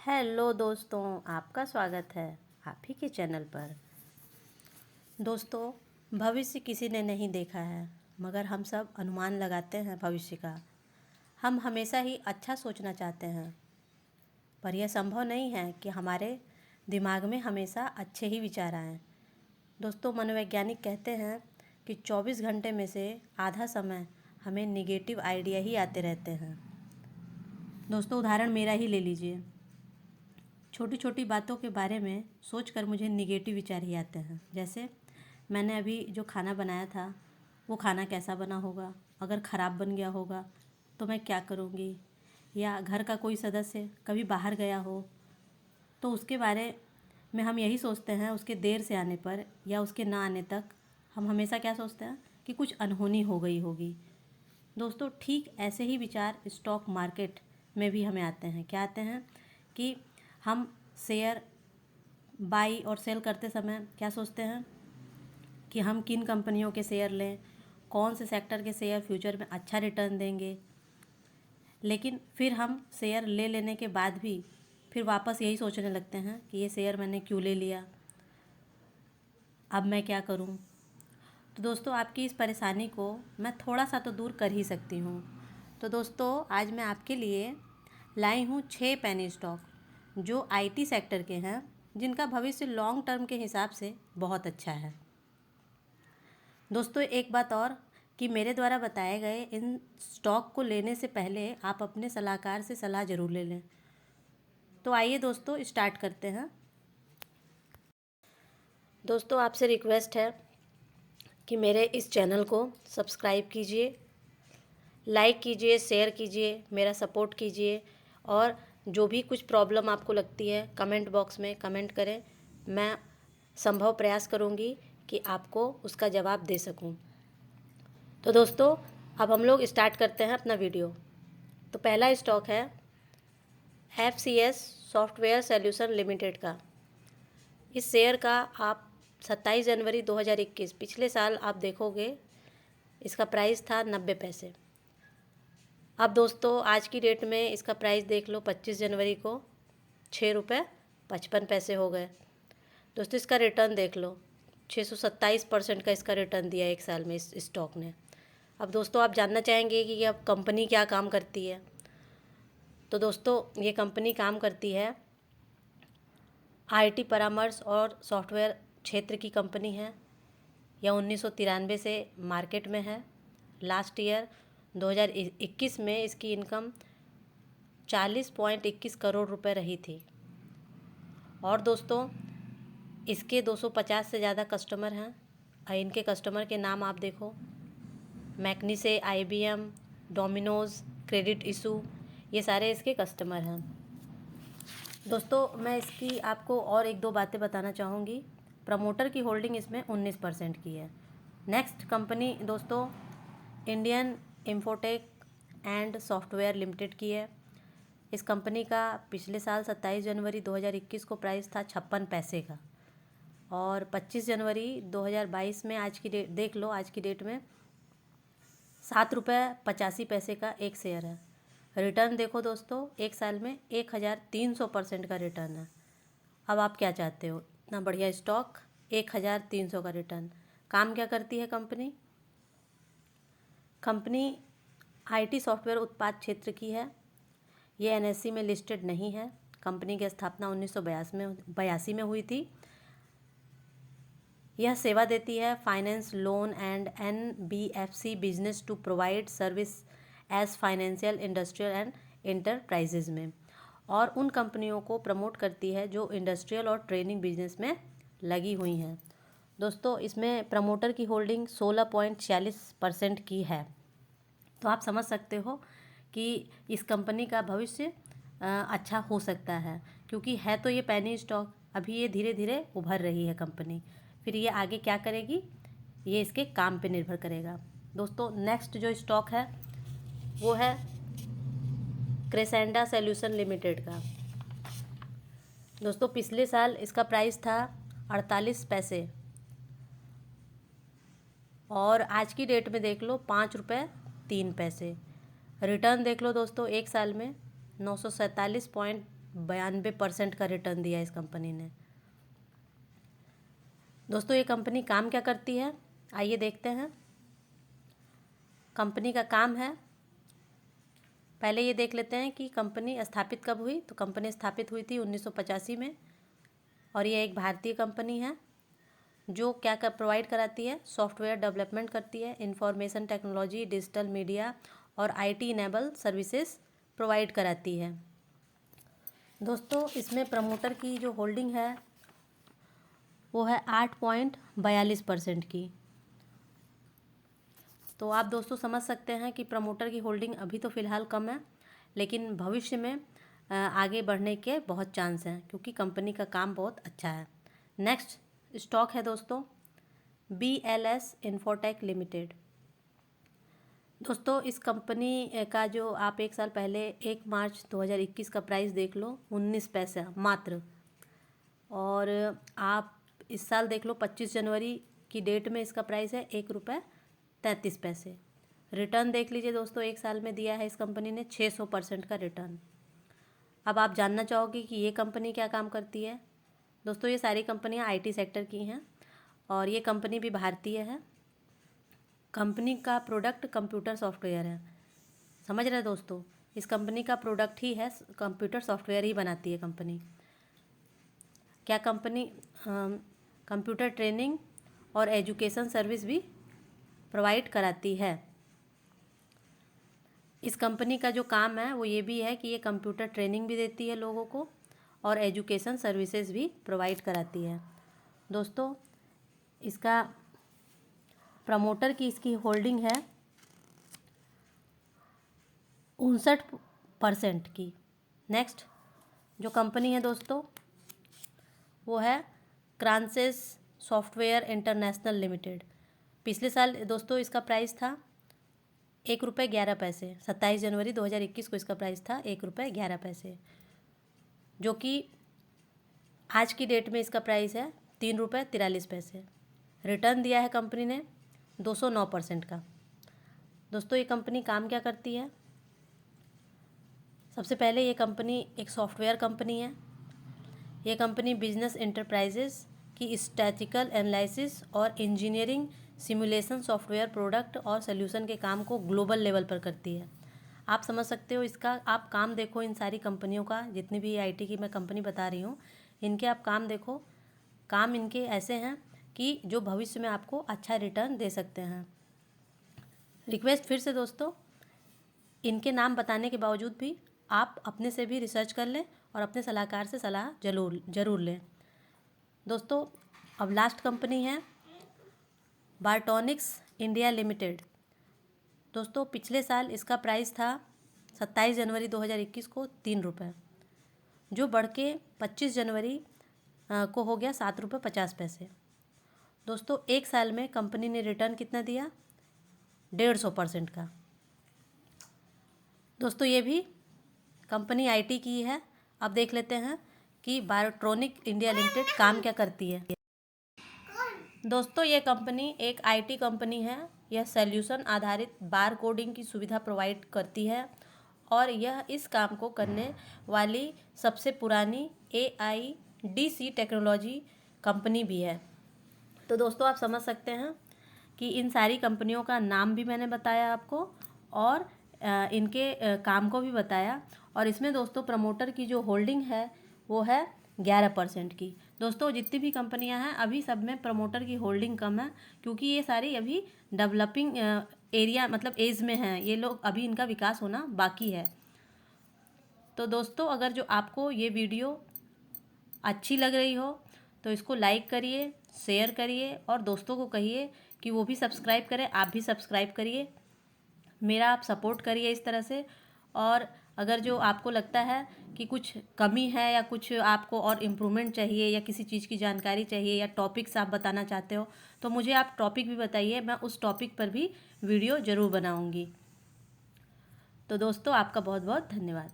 Hello दोस्तों, आपका स्वागत है आप ही के चैनल पर। दोस्तों, भविष्य किसी ने नहीं देखा है, मगर हम सब अनुमान लगाते हैं भविष्य का। हम हमेशा ही अच्छा सोचना चाहते हैं, पर यह संभव नहीं है कि हमारे दिमाग में हमेशा अच्छे ही विचार आएं। दोस्तों, मनोवैज्ञानिक कहते हैं कि 24 घंटे में से आधा समय हमें निगेटिव आइडिया ही आते रहते हैं। दोस्तों, उदाहरण मेरा ही ले लीजिए। छोटी छोटी बातों के बारे में सोचकर मुझे निगेटिव विचार ही आते हैं। जैसे मैंने अभी जो खाना बनाया था वो खाना कैसा बना होगा, अगर ख़राब बन गया होगा तो मैं क्या करूँगी, या घर का कोई सदस्य कभी बाहर गया हो तो उसके बारे में हम यही सोचते हैं। उसके देर से आने पर या उसके ना आने तक हम हमेशा क्या सोचते हैं कि कुछ अनहोनी हो गई होगी। दोस्तों, ठीक ऐसे ही विचार स्टॉक मार्केट में भी हमें आते हैं। क्या आते हैं कि हम शेयर बाई और सेल करते समय क्या सोचते हैं कि हम किन कंपनियों के शेयर लें, कौन से सेक्टर के शेयर फ्यूचर में अच्छा रिटर्न देंगे। लेकिन फिर हम शेयर ले लेने के बाद भी फिर वापस यही सोचने लगते हैं कि ये शेयर मैंने क्यों ले लिया, अब मैं क्या करूं। तो दोस्तों, आपकी इस परेशानी को मैं थोड़ा सा तो दूर कर ही सकती हूं। तो दोस्तों, आज मैं आपके लिए लाई हूँ 6 पेनी स्टॉक जो आईटी सेक्टर के हैं, जिनका भविष्य लॉन्ग टर्म के हिसाब से बहुत अच्छा है। दोस्तों, एक बात और कि मेरे द्वारा बताए गए इन स्टॉक को लेने से पहले आप अपने सलाहकार से सलाह ज़रूर ले लें। तो आइए दोस्तों, स्टार्ट करते हैं। दोस्तों, आपसे रिक्वेस्ट है कि मेरे इस चैनल को सब्सक्राइब कीजिए, लाइक कीजिए, शेयर कीजिए, मेरा सपोर्ट कीजिए, और जो भी कुछ प्रॉब्लम आपको लगती है कमेंट बॉक्स में कमेंट करें। मैं संभव प्रयास करूंगी कि आपको उसका जवाब दे सकूं। तो दोस्तों, अब हम लोग स्टार्ट करते हैं अपना वीडियो। तो पहला स्टॉक है FCS सॉफ्टवेयर सॉल्यूशन लिमिटेड का। इस शेयर का आप 27 जनवरी 2021 पिछले साल आप देखोगे इसका प्राइस था 90 पैसे। अब दोस्तों, आज की डेट में इसका प्राइस देख लो, 25 जनवरी को 6 रुपये 55 पैसे हो गए। दोस्तों, इसका रिटर्न देख लो, 627% का इसका रिटर्न दिया एक साल में इस स्टॉक ने। अब दोस्तों, आप जानना चाहेंगे कि अब कंपनी क्या काम करती है। तो दोस्तों, ये कंपनी काम करती है IT परामर्श और सॉफ्टवेयर क्षेत्र की कंपनी है। यह 1993 से मार्केट में है। लास्ट ईयर 2021 में इसकी इनकम 40.21 करोड़ रुपए रही थी। और दोस्तों, इसके 250 से ज़्यादा कस्टमर हैं। और इनके कस्टमर के नाम आप देखो, मैकनिसे, IBM, डोमिनोज़, क्रेडिट इशू, ये सारे इसके कस्टमर हैं। दोस्तों, मैं इसकी आपको और एक दो बातें बताना चाहूँगी। प्रमोटर की होल्डिंग इसमें 19% की है। नेक्स्ट कंपनी दोस्तों Indian infotech and software limited की है। इस कंपनी का पिछले साल 27 जनवरी 2021 को प्राइस था 56 पैसे का, और 25 जनवरी 2022 में आज की डेट देख लो, आज की डेट में 7 रुपये 85 पैसे का एक शेयर है। रिटर्न देखो दोस्तों, एक साल में 1300% का रिटर्न है। अब आप क्या चाहते हो, इतना बढ़िया स्टॉक, 1300 का रिटर्न। काम क्या करती है कंपनी? कंपनी IT सॉफ्टवेयर उत्पाद क्षेत्र की है। ये NSE में लिस्टेड नहीं है। कंपनी की स्थापना 1982 में हुई थी। यह सेवा देती है finance, loan and NBFC business to provide service as financial, industrial and enterprises में, और उन कंपनियों को प्रमोट करती है जो इंडस्ट्रियल और ट्रेनिंग बिजनेस में लगी हुई हैं। दोस्तों, इसमें प्रमोटर की होल्डिंग 16.46% की है। तो आप समझ सकते हो कि इस कंपनी का भविष्य अच्छा हो सकता है, क्योंकि है तो ये पेनी स्टॉक, अभी ये धीरे धीरे उभर रही है कंपनी। फिर ये आगे क्या करेगी, ये इसके काम पे निर्भर करेगा। दोस्तों, नेक्स्ट जो स्टॉक है वो है क्रेसेंडा सॉल्यूशन लिमिटेड का। दोस्तों, पिछले साल इसका प्राइस था 48 पैसे, और आज की डेट में देख लो 5 रुपये 3 पैसे। रिटर्न देख लो दोस्तों, एक साल में 947 92% का रिटर्न दिया इस कंपनी ने। दोस्तों ये कंपनी काम क्या करती है, आइए देखते हैं। कंपनी का काम है, पहले ये देख लेते हैं कि कंपनी स्थापित कब हुई। तो कंपनी स्थापित हुई थी 1985 में, और ये एक भारतीय कंपनी है जो क्या प्रोवाइड कराती है, सॉफ्टवेयर डेवलपमेंट करती है, इंफॉर्मेशन टेक्नोलॉजी, डिजिटल मीडिया और आईटी इनेबल सर्विसेज प्रोवाइड कराती है। दोस्तों इसमें प्रमोटर की जो होल्डिंग है वो है 8.42% की। तो आप दोस्तों समझ सकते हैं कि प्रमोटर की होल्डिंग अभी तो फ़िलहाल कम है, लेकिन भविष्य में आगे बढ़ने के बहुत चांस हैं, क्योंकि कंपनी का काम बहुत अच्छा है। नेक्स्ट स्टॉक है दोस्तों BLS इन्फोटेक लिमिटेड। दोस्तों इस कंपनी का जो आप एक साल पहले 1 मार्च 2021 का प्राइस देख लो, 19 पैसा मात्र, और आप इस साल देख लो 25 जनवरी की डेट में इसका प्राइस है ₹1.33। रिटर्न देख लीजिए दोस्तों, एक साल में दिया है इस कंपनी ने 600% का रिटर्न। अब आप जानना चाहोगे कि ये कंपनी क्या काम करती है। दोस्तों ये सारी कंपनियां IT सेक्टर की हैं, और ये कंपनी भी भारतीय है। कंपनी का प्रोडक्ट कंप्यूटर सॉफ्टवेयर है, समझ रहे हैं दोस्तों, इस कंपनी का प्रोडक्ट ही है, कंप्यूटर सॉफ्टवेयर ही बनाती है कंपनी। क्या कंपनी कंप्यूटर ट्रेनिंग और एजुकेशन सर्विस भी प्रोवाइड कराती है। इस कंपनी का जो काम है वो ये भी है कि ये कंप्यूटर ट्रेनिंग भी देती है लोगों को, और एजुकेशन सर्विसेज भी प्रोवाइड कराती है। दोस्तों इसका प्रमोटर की इसकी होल्डिंग है 59% की। नेक्स्ट जो कंपनी है दोस्तों वो है क्रांसेस सॉफ्टवेयर इंटरनेशनल लिमिटेड। पिछले साल दोस्तों इसका प्राइस था ₹1.11। 27 जनवरी 2021 को इसका प्राइस था ₹1.11, जो कि आज की डेट में इसका प्राइस है ₹3.43। रिटर्न दिया है कंपनी ने 209% का। दोस्तों ये कंपनी काम क्या करती है, सबसे पहले ये कंपनी एक सॉफ्टवेयर कंपनी है। ये कंपनी बिजनेस एंटरप्राइजेस की स्टैटिस्टिकल एनालिसिस और इंजीनियरिंग सिमुलेशन सॉफ्टवेयर प्रोडक्ट और सॉल्यूशन के काम को ग्लोबल लेवल पर करती है। आप समझ सकते हो इसका, आप काम देखो इन सारी कंपनियों का, जितनी भी IT की मैं कंपनी बता रही हूँ, इनके आप काम देखो, काम इनके ऐसे हैं कि जो भविष्य में आपको अच्छा रिटर्न दे सकते हैं। रिक्वेस्ट फिर से दोस्तों, इनके नाम बताने के बावजूद भी आप अपने से भी रिसर्च कर लें और अपने सलाहकार से सलाह ज़रूर लें। दोस्तों अब लास्ट कंपनी है बार्टोनिक्स इंडिया लिमिटेड। दोस्तों पिछले साल इसका प्राइस था 27 जनवरी 2021 को ₹3, जो बढ़ के 25 जनवरी को हो गया ₹7.50। दोस्तों एक साल में कंपनी ने रिटर्न कितना दिया, 150% का। दोस्तों ये भी कंपनी IT की है। अब देख लेते हैं कि बायोट्रॉनिक इंडिया लिमिटेड काम क्या करती है। दोस्तों ये कंपनी एक IT कंपनी है। यह सॉल्यूशन आधारित बार कोडिंग की सुविधा प्रोवाइड करती है, और यह इस काम को करने वाली सबसे पुरानी AIDC टेक्नोलॉजी कंपनी भी है। तो दोस्तों आप समझ सकते हैं कि इन सारी कंपनियों का नाम भी मैंने बताया आपको, और इनके काम को भी बताया। और इसमें दोस्तों प्रमोटर की जो होल्डिंग है वो है 11% की। दोस्तों जितनी भी कंपनियां हैं अभी सब में प्रमोटर की होल्डिंग कम है, क्योंकि ये सारी अभी डेवलपिंग एरिया मतलब एज में हैं, ये लोग अभी इनका विकास होना बाकी है। तो दोस्तों अगर जो आपको ये वीडियो अच्छी लग रही हो तो इसको लाइक करिए, शेयर करिए, और दोस्तों को कहिए कि वो भी सब्सक्राइब करें। आप भी सब्सक्राइब करिए, मेरा आप सपोर्ट करिए इस तरह से। और अगर जो आपको लगता है कि कुछ कमी है या कुछ आपको और इम्प्रूवमेंट चाहिए या किसी चीज़ की जानकारी चाहिए या टॉपिक्स आप बताना चाहते हो, तो मुझे आप टॉपिक भी बताइए, मैं उस टॉपिक पर भी वीडियो ज़रूर बनाऊंगी। तो दोस्तों आपका बहुत बहुत धन्यवाद।